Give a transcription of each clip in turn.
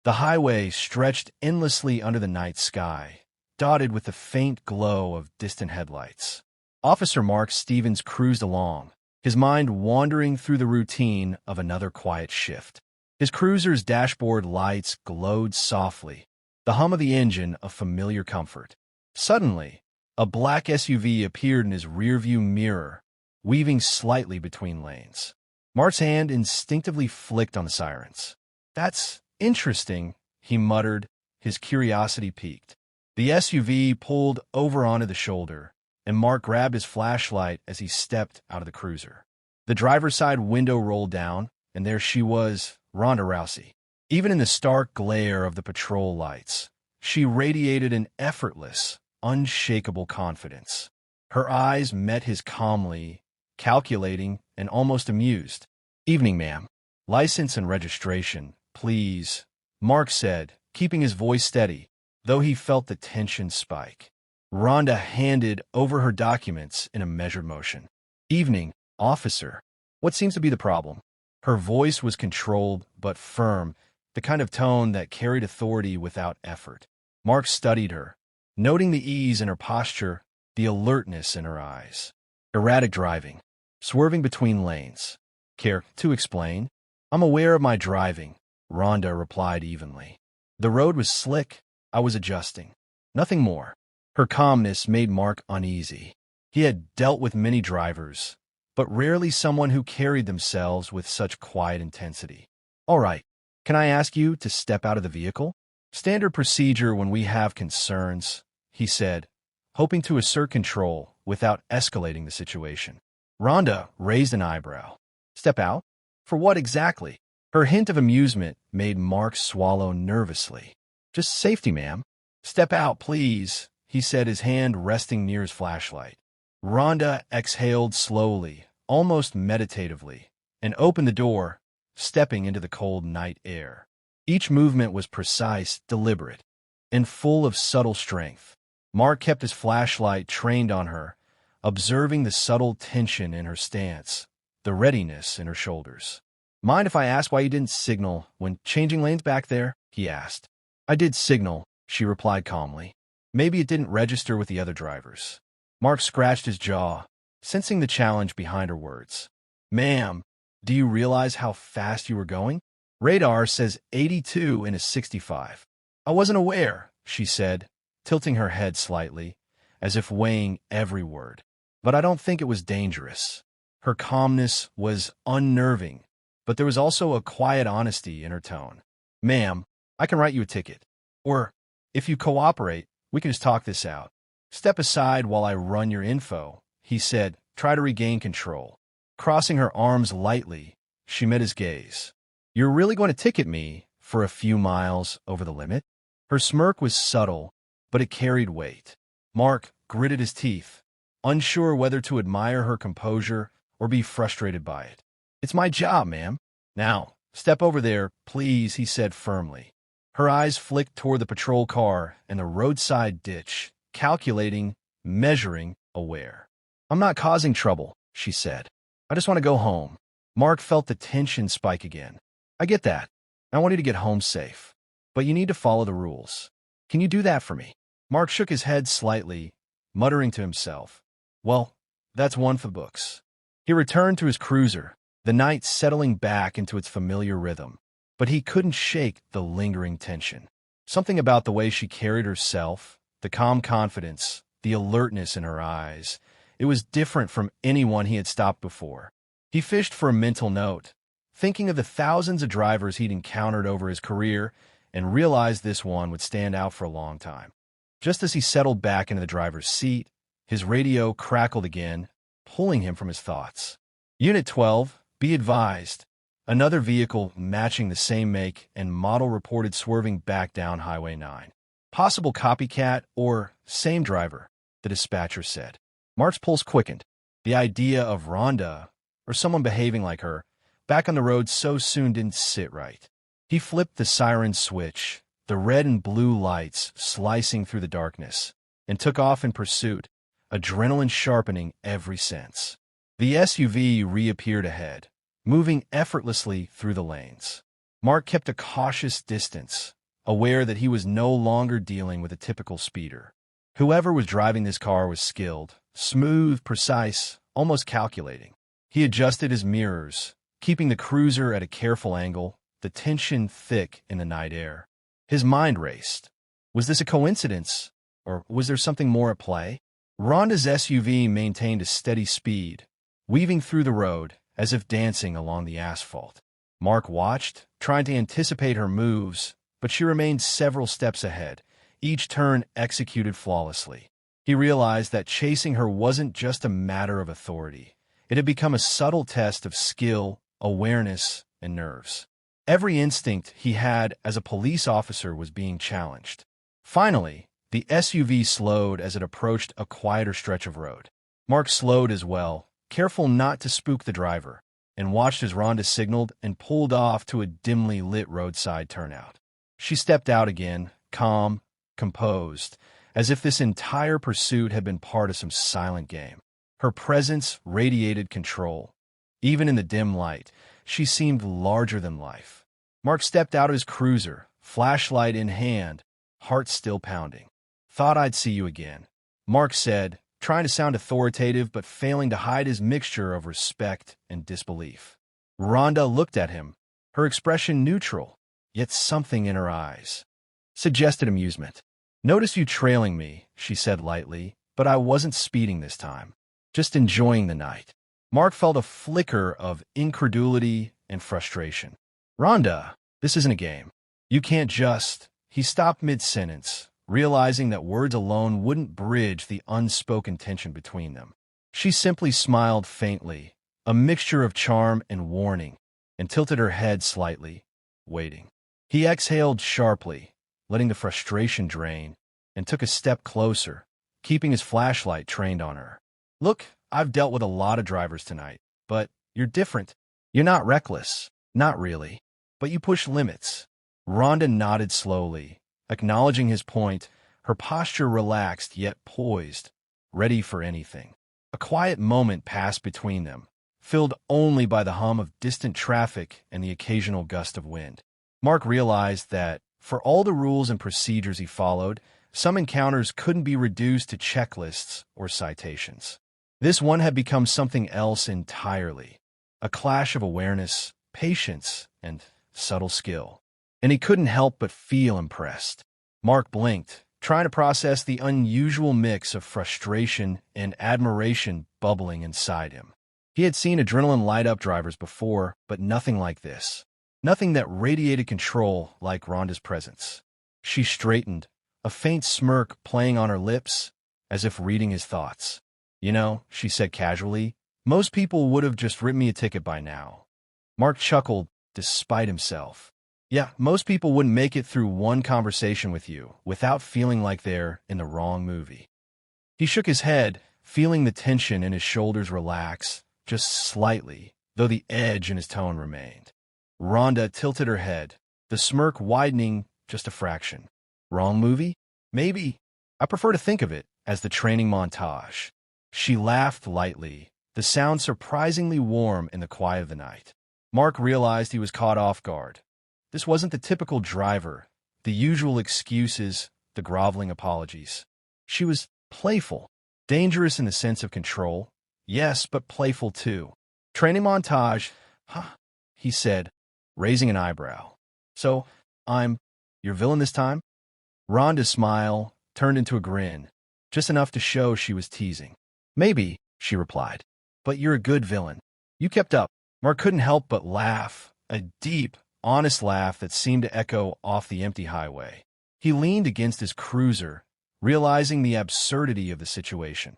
The highway stretched endlessly under the night sky, dotted with the faint glow of distant headlights. Officer Mark Stevens cruised along, his mind wandering through the routine of another quiet shift. His cruiser's dashboard lights glowed softly, the hum of the engine a familiar comfort. Suddenly, a black SUV appeared in his rearview mirror, weaving slightly between lanes. Mark's hand instinctively flicked on the sirens. "That's interesting," he muttered, his curiosity piqued. The SUV pulled over onto the shoulder, and Mark grabbed his flashlight as he stepped out of the cruiser. The driver's side window rolled down, and there she was, Ronda Rousey. Even in the stark glare of the patrol lights, she radiated an effortless, unshakable confidence. Her eyes met his calmly, calculating, and almost amused. "Evening, ma'am. License and registration, please," Mark said, keeping his voice steady, though he felt the tension spike. Rhonda handed over her documents in a measured motion. "Evening, officer. What seems to be the problem?" Her voice was controlled but firm, the kind of tone that carried authority without effort. Mark studied her, noting the ease in her posture, the alertness in her eyes. "Erratic driving. Swerving between lanes. Care to explain?" "I'm aware of my driving," Rhonda replied evenly. "The road was slick. I was adjusting. Nothing more." Her calmness made Mark uneasy. He had dealt with many drivers, but rarely someone who carried themselves with such quiet intensity. "All right. Can I ask you to step out of the vehicle?" "Standard procedure when we have concerns," he said, hoping to assert control without escalating the situation. Rhonda raised an eyebrow. "Step out? For what exactly?" Her hint of amusement made Mark swallow nervously. "Just safety, ma'am." "Step out, please," he said, his hand resting near his flashlight. Rhonda exhaled slowly, almost meditatively, and opened the door, stepping into the cold night air. Each movement was precise, deliberate, and full of subtle strength. Mark kept his flashlight trained on her, observing the subtle tension in her stance, the readiness in her shoulders. "Mind if I ask why you didn't signal when changing lanes back there?" he asked. "I did signal," she replied calmly. "Maybe it didn't register with the other drivers." Mark scratched his jaw, sensing the challenge behind her words. "Ma'am, do you realize how fast you were going? Radar says 82 in a 65. "I wasn't aware," she said, tilting her head slightly, as if weighing every word. "But I don't think it was dangerous." Her calmness was unnerving, but there was also a quiet honesty in her tone. "Ma'am, I can write you a ticket. Or, if you cooperate, we can just talk this out." "Step aside while I run your info," he said, try to regain control. Crossing her arms lightly, she met his gaze. "You're really going to ticket me for a few miles over the limit?" Her smirk was subtle, but it carried weight. Mark gritted his teeth, unsure whether to admire her composure or be frustrated by it. "It's my job, ma'am." "Now, step over there, please," he said firmly. Her eyes flicked toward the patrol car and the roadside ditch, calculating, measuring, aware. "I'm not causing trouble," she said. "I just want to go home." Mark felt the tension spike again. "I get that. I want you to get home safe. But you need to follow the rules. Can you do that for me?" Mark shook his head slightly, muttering to himself, "Well, that's one for the books." He returned to his cruiser, the night settling back into its familiar rhythm. But he couldn't shake the lingering tension. Something about the way she carried herself, the calm confidence, the alertness in her eyes, it was different from anyone he had stopped before. He fished for a mental note, thinking of the thousands of drivers he'd encountered over his career, and realized this one would stand out for a long time. Just as he settled back into the driver's seat, his radio crackled again, pulling him from his thoughts. "Unit 12, be advised. Another vehicle matching the same make and model reported swerving back down Highway 9. Possible copycat or same driver," the dispatcher said. Mark's pulse quickened. The idea of Rhonda, or someone behaving like her, back on the road so soon didn't sit right. He flipped the siren switch, the red and blue lights slicing through the darkness, and took off in pursuit, adrenaline sharpening every sense. The SUV reappeared ahead, moving effortlessly through the lanes. Mark kept a cautious distance, aware that he was no longer dealing with a typical speeder. Whoever was driving this car was skilled, smooth, precise, almost calculating. He adjusted his mirrors, keeping the cruiser at a careful angle, the tension thick in the night air. His mind raced. Was this a coincidence, or was there something more at play? Rhonda's SUV maintained a steady speed, weaving through the road as if dancing along the asphalt. Mark watched, trying to anticipate her moves, but she remained several steps ahead, each turn executed flawlessly. He realized that chasing her wasn't just a matter of authority. It had become a subtle test of skill, awareness, and nerves. Every instinct he had as a police officer was being challenged. Finally, the SUV slowed as it approached a quieter stretch of road. Mark slowed as well, careful not to spook the driver, and watched as Rhonda signaled and pulled off to a dimly lit roadside turnout. She stepped out again, calm, composed, as if this entire pursuit had been part of some silent game. Her presence radiated control. Even in the dim light, she seemed larger than life. Mark stepped out of his cruiser, flashlight in hand, heart still pounding. "Thought I'd see you again," Mark said, trying to sound authoritative but failing to hide his mixture of respect and disbelief. Rhonda looked at him, her expression neutral, yet something in her eyes suggested amusement. "Notice you trailing me," she said lightly, "but I wasn't speeding this time. Just enjoying the night." Mark felt a flicker of incredulity and frustration. "Rhonda, this isn't a game. You can't just—" He stopped mid-sentence, realizing that words alone wouldn't bridge the unspoken tension between them. She simply smiled faintly, a mixture of charm and warning, and tilted her head slightly, waiting. He exhaled sharply, letting the frustration drain, and took a step closer, keeping his flashlight trained on her. "Look, I've dealt with a lot of drivers tonight, but you're different. You're not reckless. Not really. But you push limits." Rhonda nodded slowly, acknowledging his point, her posture relaxed yet poised, ready for anything. A quiet moment passed between them, filled only by the hum of distant traffic and the occasional gust of wind. Mark realized that, for all the rules and procedures he followed, some encounters couldn't be reduced to checklists or citations. This one had become something else entirely, a clash of awareness, patience, and subtle skill. And he couldn't help but feel impressed. Mark blinked, trying to process the unusual mix of frustration and admiration bubbling inside him. He had seen adrenaline light up drivers before, but nothing like this. Nothing that radiated control like Rhonda's presence. She straightened, a faint smirk playing on her lips, as if reading his thoughts. "You know," she said casually, "most people would have just written me a ticket by now." Mark chuckled, despite himself. "Yeah, most people wouldn't make it through one conversation with you without feeling like they're in the wrong movie." He shook his head, feeling the tension in his shoulders relax, just slightly, though the edge in his tone remained. Rhonda tilted her head, the smirk widening just a fraction. "Wrong movie? Maybe. I prefer to think of it as the training montage." She laughed lightly, the sound surprisingly warm in the quiet of the night. Mark realized he was caught off guard. This wasn't the typical driver, the usual excuses, the groveling apologies. She was playful, dangerous in the sense of control, yes, but playful too. "Training montage, huh?" he said, raising an eyebrow. "So, I'm your villain this time?" Rhonda's smile turned into a grin, just enough to show she was teasing. "Maybe," she replied, "but you're a good villain. You kept up." Mark couldn't help but laugh, a deep, honest laugh that seemed to echo off the empty highway. He leaned against his cruiser, realizing the absurdity of the situation.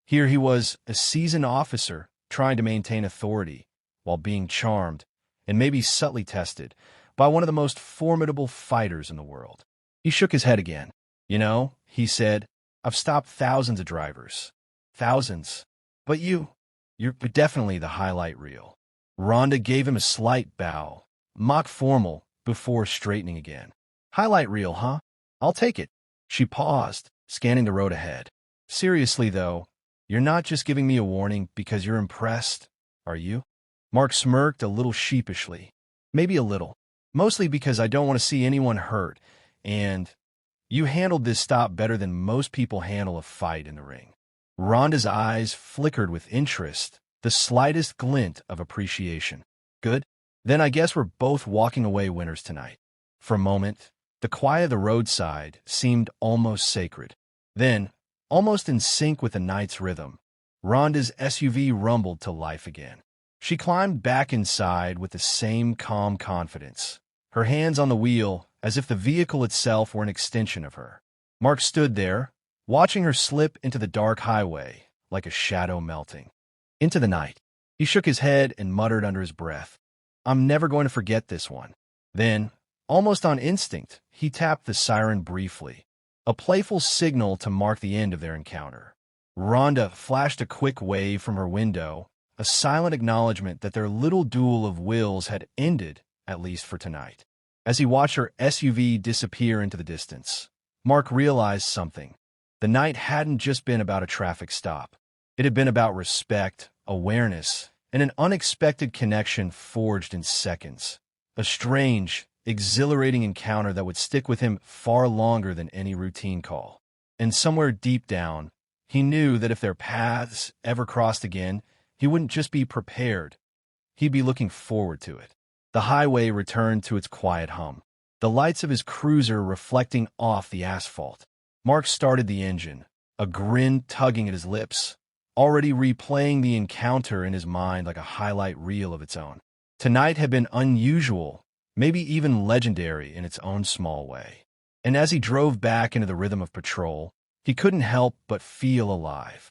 Here he was, a seasoned officer, trying to maintain authority, while being charmed, and maybe subtly tested, by one of the most formidable fighters in the world. He shook his head again. "You know," he said, "I've stopped thousands of drivers. Thousands. But you're definitely the highlight reel." Rhonda gave him a slight bow, mock formal, before straightening again. "Highlight reel, huh? I'll take it." She paused, scanning the road ahead. "Seriously, though, you're not just giving me a warning because you're impressed, are you?" Mark smirked a little sheepishly. "Maybe a little. Mostly because I don't want to see anyone hurt, and you handled this stop better than most people handle a fight in the ring. Ronda's eyes flickered with interest, the slightest glint of appreciation. Good? Then I guess we're both walking away winners tonight. For a moment, the quiet of the roadside seemed almost sacred. Then, almost in sync with the night's rhythm, Ronda's SUV rumbled to life again. She climbed back inside with the same calm confidence, her hands on the wheel as if the vehicle itself were an extension of her. Mark stood there, watching her slip into the dark highway like a shadow melting into the night. He shook his head and muttered under his breath, "I'm never going to forget this one." Then, almost on instinct, he tapped the siren briefly, a playful signal to mark the end of their encounter. Ronda flashed a quick wave from her window, a silent acknowledgement that their little duel of wills had ended, at least for tonight. As he watched her SUV disappear into the distance, Mark realized something. The night hadn't just been about a traffic stop. It had been about respect, awareness, and an unexpected connection forged in seconds. A strange, exhilarating encounter that would stick with him far longer than any routine call. And somewhere deep down, he knew that if their paths ever crossed again, he wouldn't just be prepared. He'd be looking forward to it. The highway returned to its quiet hum, the lights of his cruiser reflecting off the asphalt. Mark started the engine, a grin tugging at his lips, already replaying the encounter in his mind like a highlight reel of its own. Tonight had been unusual, maybe even legendary in its own small way. And as he drove back into the rhythm of patrol, he couldn't help but feel alive.